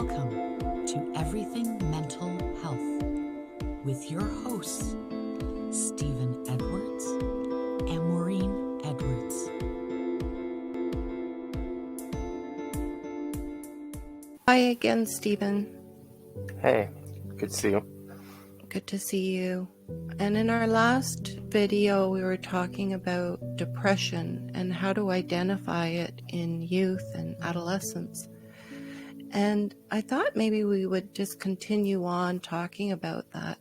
Welcome to Everything Mental Health with your hosts, Stephen Edwards and Maureen Edwards. Hi again, Stephen. Hey, good to see you. Good to see you. And in our last video, we were talking about depression and how to identify it in youth and adolescence. And I thought maybe we would just continue on talking about that.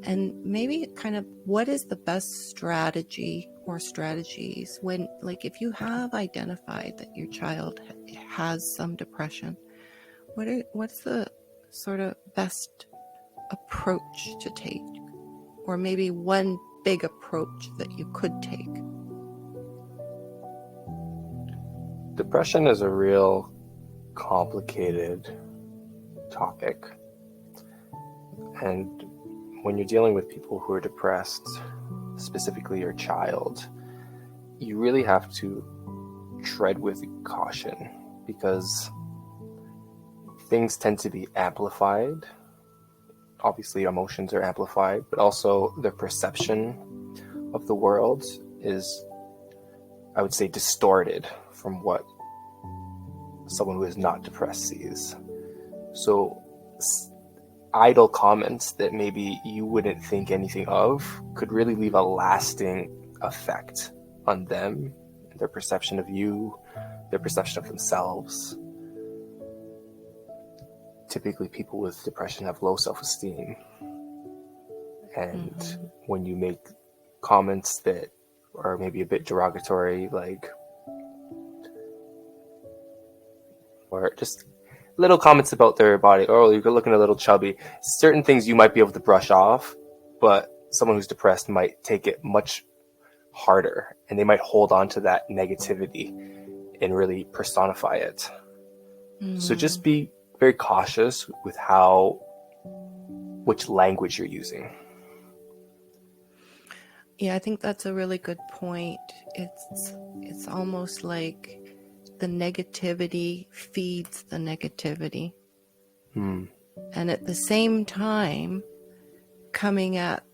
And maybe kind of what is the best strategy or strategies when, like, if you have identified that your child has some depression, what's the sort of best approach to take, or maybe one big approach that you could take? Depression is a real complicated topic. And when you're dealing with people who are depressed, specifically your child, you really have to tread with caution because things tend to be amplified. Obviously, emotions are amplified, but also their perception of the world is, I would say, distorted from what someone who is not depressed sees. So idle comments that maybe you wouldn't think anything of could really leave a lasting effect on them, their perception of you, their perception of themselves. Typically, people with depression have low self-esteem. And when you make comments that are maybe a bit derogatory, like, or just little comments about their body, oh, you're looking a little chubby, certain things you might be able to brush off, but someone who's depressed might take it much harder, and they might hold on to that negativity and really personify it. So just be very cautious with which language you're using. Yeah, I think that's a really good point. It's almost like the negativity feeds the negativity. And at the same time, coming at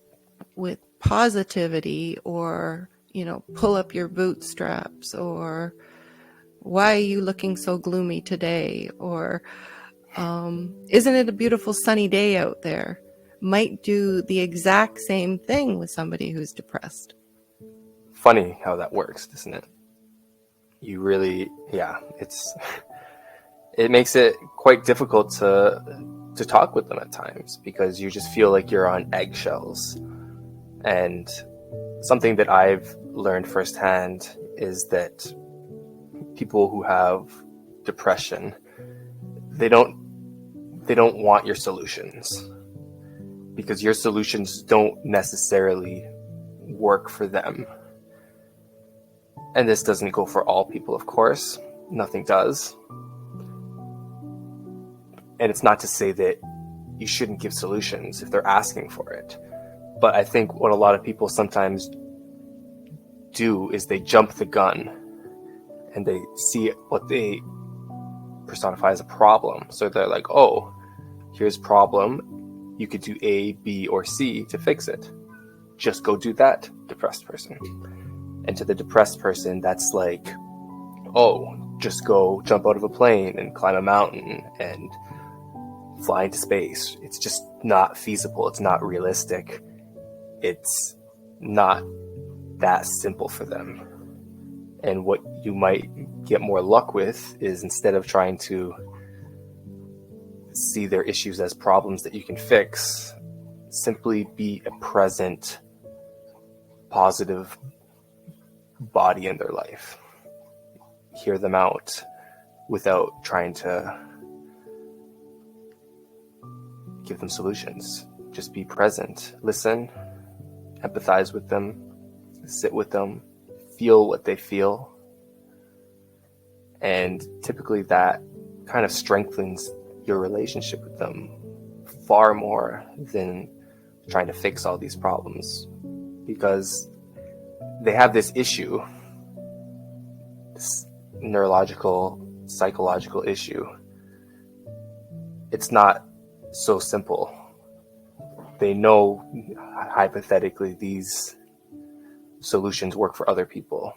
with positivity, or, pull up your bootstraps, or why are you looking so gloomy today? Or isn't it a beautiful sunny day out there? Might do the exact same thing with somebody who's depressed. Funny how that works, isn't it? You really, it makes it quite difficult to talk with them at times because you just feel like you're on eggshells. And something that I've learned firsthand is that people who have depression, they don't want your solutions because your solutions don't necessarily work for them. And this doesn't go for all people, of course. Nothing does. And it's not to say that you shouldn't give solutions if they're asking for it. But I think what a lot of people sometimes do is they jump the gun and they see what they personify as a problem. So they're like, oh, here's a problem. You could do A, B, or C to fix it. Just go do that, depressed person. And to the depressed person, that's like, oh, just go jump out of a plane and climb a mountain and fly into space. It's just not feasible. It's not realistic. It's not that simple for them. And what you might get more luck with is, instead of trying to see their issues as problems that you can fix, simply be a present, positive body in their life. Hear them out without trying to give them solutions. Just be present, listen, empathize with them, sit with them, feel what they feel. And typically that kind of strengthens your relationship with them far more than trying to fix all these problems, because they have this issue, this neurological, psychological issue it's not so simple. They know hypothetically these solutions work for other people,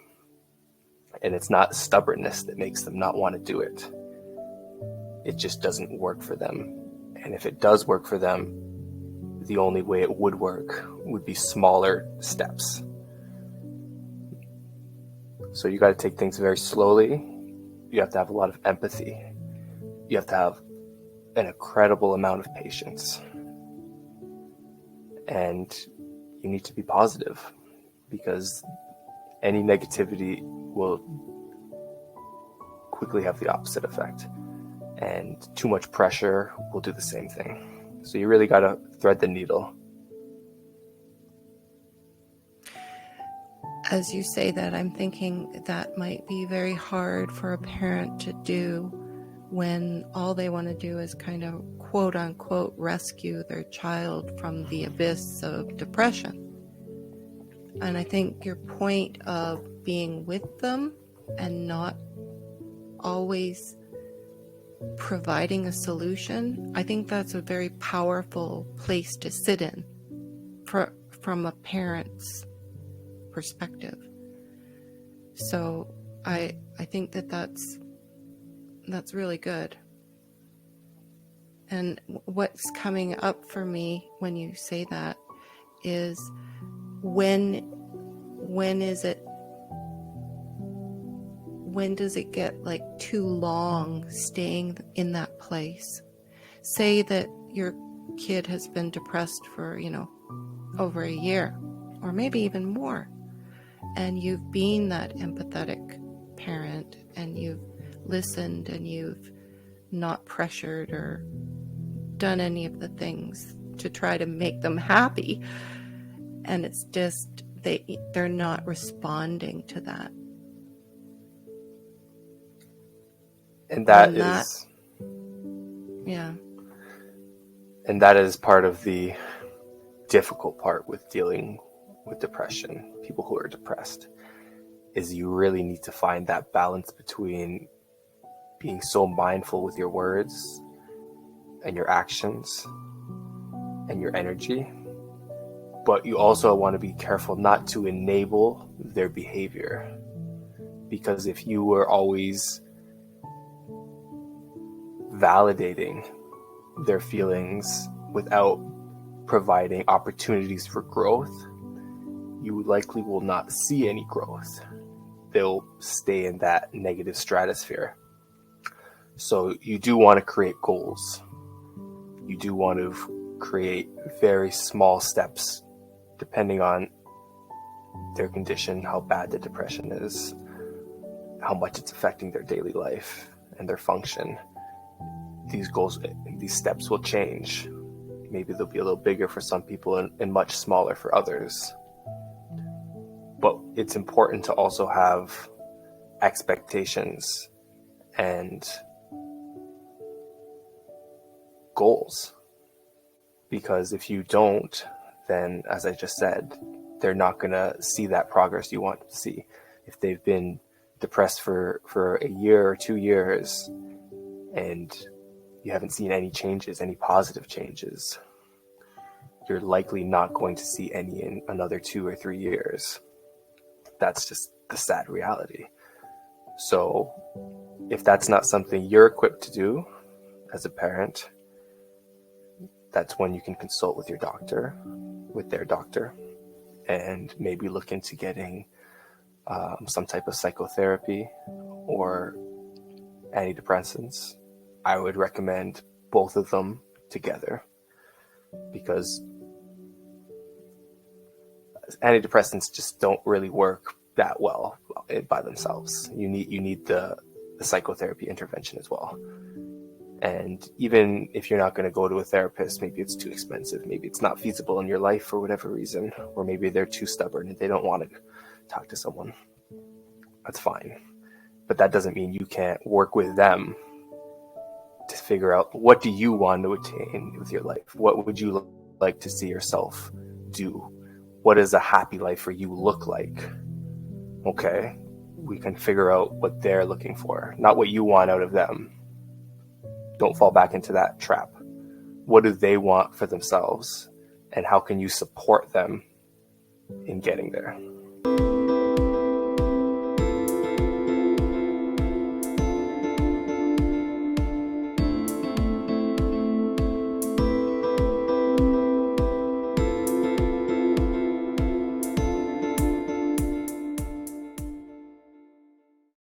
and it's not stubbornness that makes them not want to do it. It just doesn't work for them. And if it does work for them, the only way it would work would be smaller steps. So you got to take things very slowly. You have to have a lot of empathy. You have to have an incredible amount of patience. And you need to be positive, because any negativity will quickly have the opposite effect. And too much pressure will do the same thing. So you really got to thread the needle. As you say that, I'm thinking that might be very hard for a parent to do when all they want to do is kind of quote unquote rescue their child from the abyss of depression. And I think your point of being with them and not always providing a solution, I think that's a very powerful place to sit in from a parent's perspective. So I think that's really good. And what's coming up for me when you say that is when does it get like too long staying in that place? Say that your kid has been depressed for, over a year or maybe even more, and you've been that empathetic parent and you've listened and you've not pressured or done any of the things to try to make them happy, and it's just they're not responding to that. And that is part of the difficult part with dealing with depression. People who are depressed, is you really need to find that balance between being so mindful with your words and your actions and your energy, but you also want to be careful not to enable their behavior. Because if you were always validating their feelings without providing opportunities for growth, you likely will not see any growth. They'll stay in that negative stratosphere. So you do want to create goals. You do want to create very small steps depending on their condition, how bad the depression is, how much it's affecting their daily life and their function. These goals, these steps will change. Maybe they'll be a little bigger for some people and much smaller for others. But it's important to also have expectations and goals. Because if you don't, then, as I just said, they're not going to see that progress you want to see. If they've been depressed for a year or 2 years and you haven't seen any changes, any positive changes, you're likely not going to see any in another 2 or 3 years. That's just the sad reality. So if that's not something you're equipped to do as a parent, that's when you can consult with your doctor, with their doctor, and maybe look into getting some type of psychotherapy or antidepressants. I would recommend both of them together, because antidepressants just don't really work that well by themselves. You need the psychotherapy intervention as well. And even if you're not going to go to a therapist, maybe it's too expensive, maybe it's not feasible in your life for whatever reason, or maybe they're too stubborn and they don't want to talk to someone. That's fine. But that doesn't mean you can't work with them to figure out, what do you want to attain with your life? What would you like to see yourself do? What does a happy life for you look like? Okay, we can figure out what they're looking for, not what you want out of them. don't fall back into that trap. What do they want for themselves? And how can you support them in getting there?